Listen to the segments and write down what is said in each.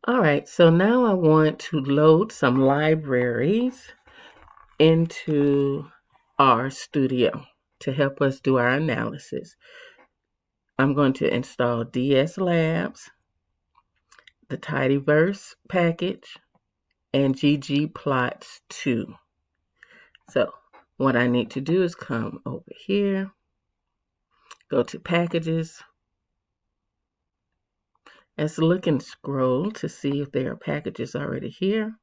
All right, so now I want to load some libraries into RStudio to help us do our analysis. I'm going to install DS Labs, the Tidyverse package, and ggplots 2. So what I need to do is come over here, go to packages. Let's look and scroll to see if there are packages already here.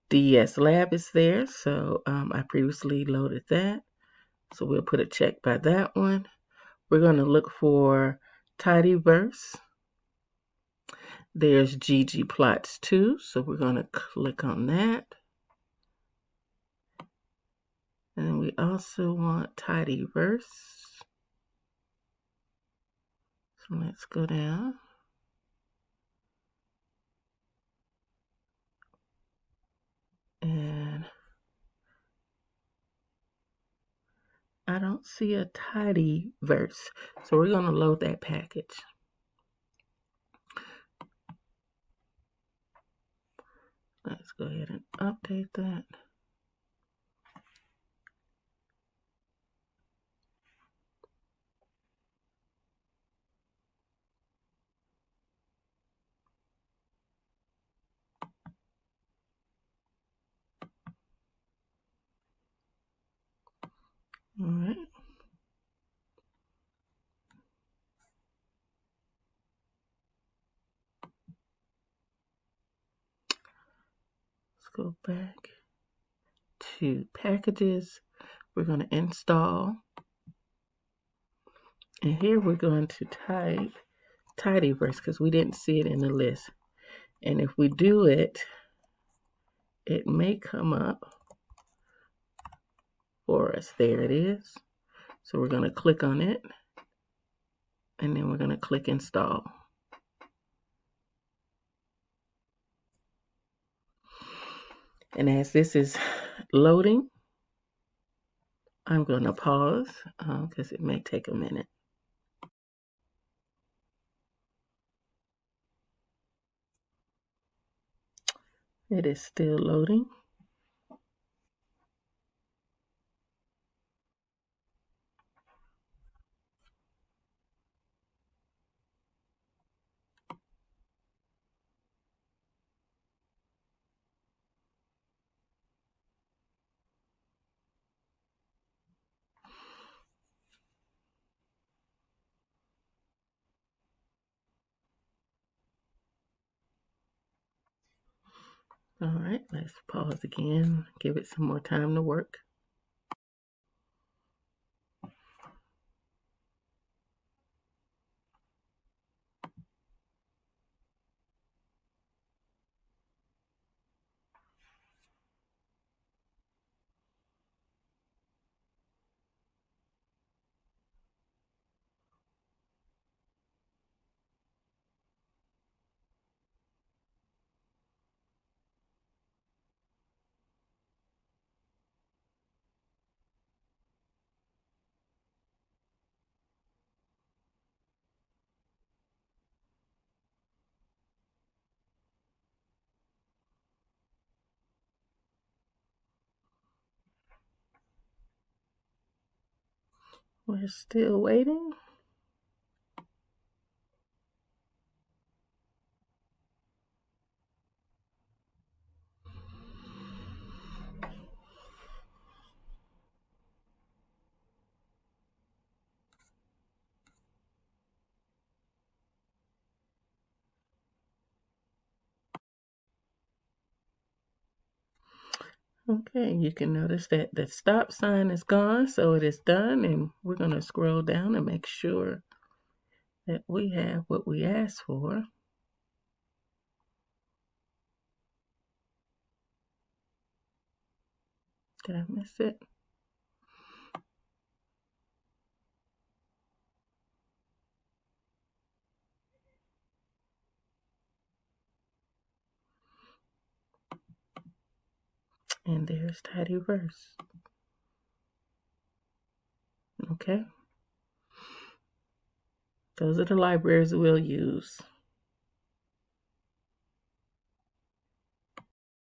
DS Lab is there, so I previously loaded that. So we'll put a check by that one. We're going to look for Tidyverse. There's ggplots 2, so we're going to click on that. And we also want Tidyverse. So let's go down. And I don't see a Tidyverse, so we're going to load that package. Let's go ahead and update that. All right. Let's go back to packages. We're going to install. And here we're going to type Tidyverse because we didn't see it in the list. And if we do it, it may come up for us. There it is. So we're going to click on it. And then we're going to click install. And as this is loading, I'm going to pause because it may take a minute. It is still loading. All right, let's pause again, give it some more time to work. We're still waiting. Okay, you can notice that the stop sign is gone, so it is done, and we're going to scroll down and make sure that we have what we asked for. Did I miss it? And there's Tidyverse. Okay. Those are the libraries we'll use.